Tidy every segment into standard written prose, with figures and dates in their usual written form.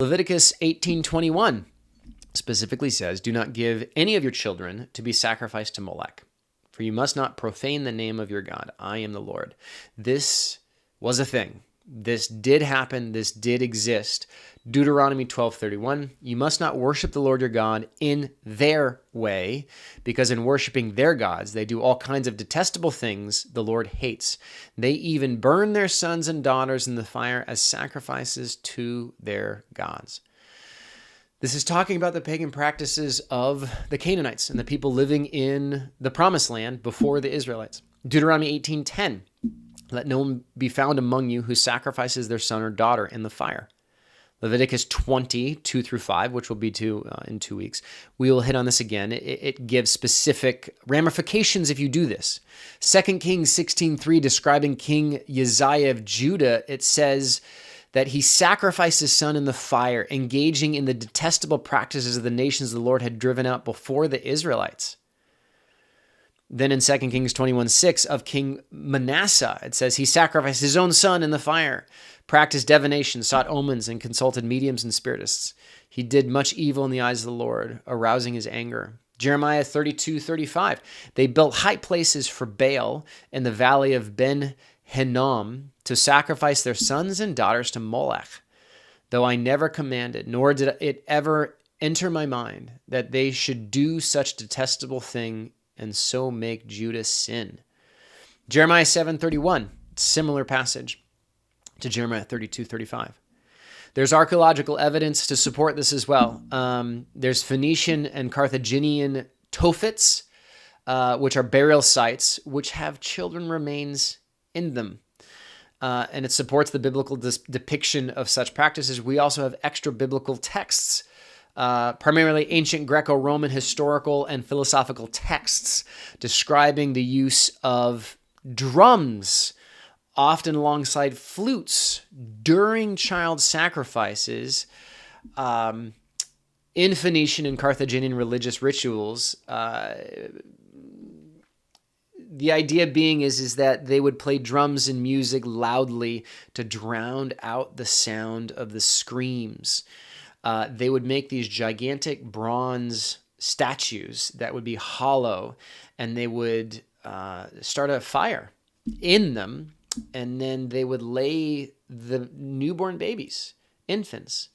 Leviticus 18:21 specifically says, "Do not give any of your children to be sacrificed to Molech, for you must not profane the name of your God. I am the Lord." This was a thing. This did happen. This did exist. Deuteronomy 12:31, "You must not worship the Lord your God in their way, because in worshiping their gods, they do all kinds of detestable things the Lord hates. They even burn their sons and daughters in the fire as sacrifices to their gods." This is talking about the pagan practices of the Canaanites and the people living in the Promised Land before the Israelites. Deuteronomy 18:10, "Let no one be found among you who sacrifices their son or daughter in the fire." Leviticus 20:2-5, which will be in 2 weeks. We will hit on this again. It gives specific ramifications if you do this. 2 Kings 16:3, describing King Uzziah of Judah, it says that he sacrificed his son in the fire, engaging in the detestable practices of the nations the Lord had driven out before the Israelites. Then in 2 Kings 21:6 of King Manasseh, it says he sacrificed his own son in the fire, practiced divination, sought omens, and consulted mediums and spiritists. He did much evil in the eyes of the Lord, arousing his anger. Jeremiah 32:35, "They built high places for Baal in the valley of Ben Hinnom to sacrifice their sons and daughters to Molech, though I never commanded, nor did it ever enter my mind that they should do such detestable thing and so make Judah sin." Jeremiah 7:31, similar passage to Jeremiah 32:35. There's archaeological evidence to support this as well. There's Phoenician and Carthaginian Tophets, which are burial sites, which have children remains in them. And it supports the biblical depiction of such practices. We also have extra biblical texts, primarily ancient Greco-Roman historical and philosophical texts describing the use of drums, often alongside flutes, during child sacrifices in Phoenician and Carthaginian religious rituals. The idea being is that they would play drums and music loudly to drown out the sound of the screams. They would make these gigantic bronze statues that would be hollow, and they would start a fire in them, and then they would lay the newborn babies, infants,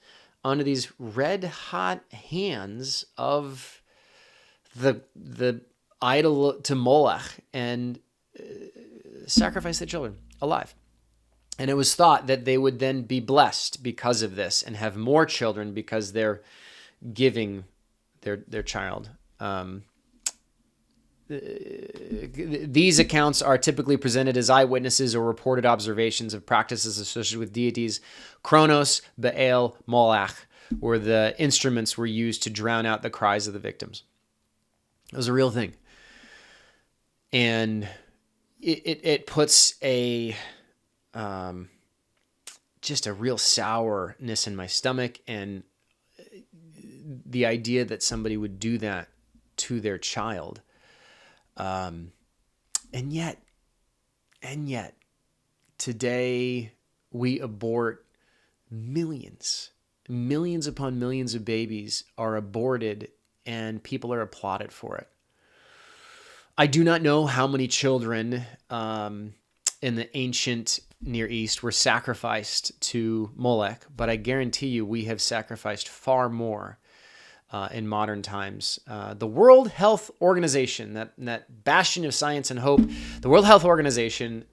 onto these red-hot hands of the idol to Molech and sacrifice the children alive. And it was thought that they would then be blessed because of this and have more children because they're giving their child. These accounts are typically presented as eyewitnesses or reported observations of practices associated with deities. Kronos, Baal, Moloch were the instruments were used to drown out the cries of the victims. It was a real thing. And it puts just a real sourness in my stomach, and the idea that somebody would do that to their child. And yet, today we abort millions upon millions of babies are aborted, and people are applauded for it. I do not know how many children in the ancient Near East were sacrificed to Molech, but I guarantee you we have sacrificed far more in modern times. The World Health Organization, that bastion of science and hope, the World Health Organization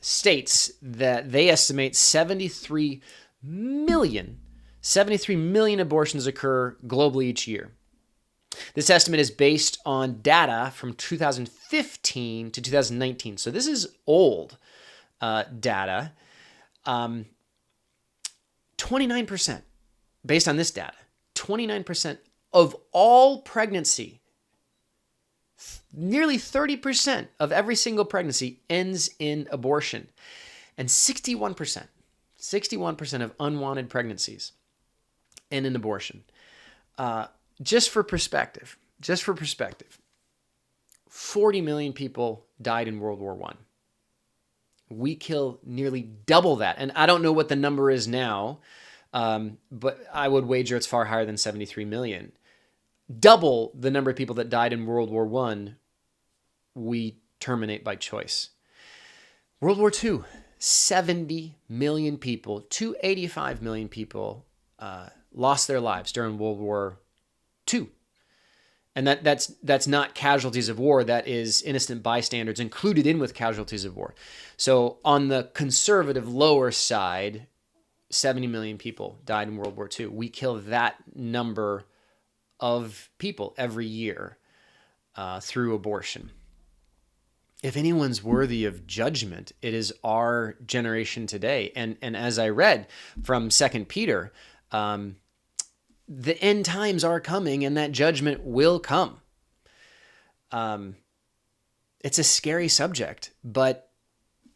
states that they estimate 73 million abortions occur globally each year. This estimate is based on data from 2015 to 2019. So this is old data. 29%, based on this data, 29% of all pregnancy, nearly 30% of every single pregnancy ends in abortion. And 61% of unwanted pregnancies end in abortion. Just for perspective, 40 million people died in World War I. We kill nearly double that. And I don't know what the number is now, But I would wager it's far higher than 73 million. Double the number of people that died in World War I, we terminate by choice. World War II, 70 million people, 285 million people lost their lives during World War II. And that's not casualties of war. That is innocent bystanders included in with casualties of war. So on the conservative lower side, 70 million people died in World War II. We kill that number of people every year through abortion. If anyone's worthy of judgment, it is our generation today. And as I read from 2 Peter, the end times are coming and that judgment will come. It's a scary subject, but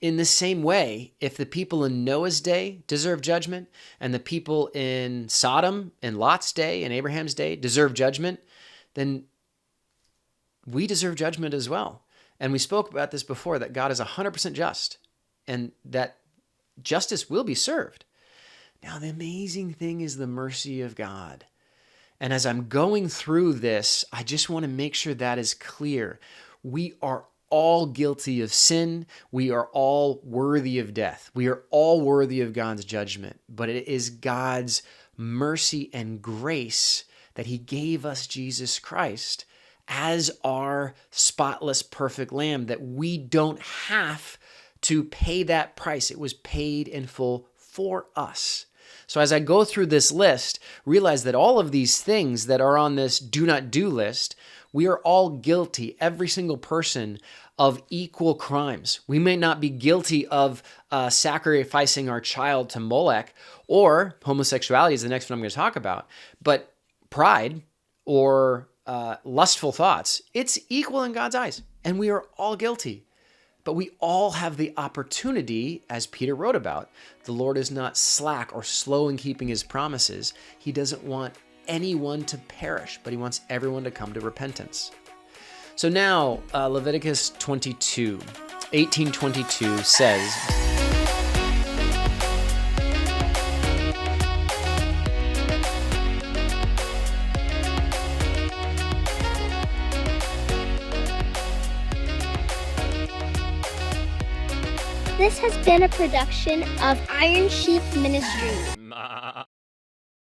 in the same way, if the people in Noah's day deserve judgment and the people in Sodom and Lot's day and Abraham's day deserve judgment, then we deserve judgment as well. And we spoke about this before, that God is 100% just and that justice will be served. Now, the amazing thing is the mercy of God. And as I'm going through this, I just want to make sure that is clear. We are all guilty of sin. We are all worthy of death. We are all worthy of God's judgment. But it is God's mercy and grace that he gave us Jesus Christ as our spotless, perfect lamb, that we don't have to pay that price. It was paid in full for us. So as I go through this list, realize that all of these things that are on this do not do list, we are all guilty, every single person, of equal crimes. We may not be guilty of sacrificing our child to Molech, or homosexuality is the next one I'm going to talk about, but pride or lustful thoughts, it's equal in God's eyes, and we are all guilty. But we all have the opportunity, as Peter wrote about. The Lord is not slack or slow in keeping his promises. He doesn't want anyone to perish, but he wants everyone to come to repentance. So now, Leviticus 18:22 says, This has been a production of Iron Sheep Ministries.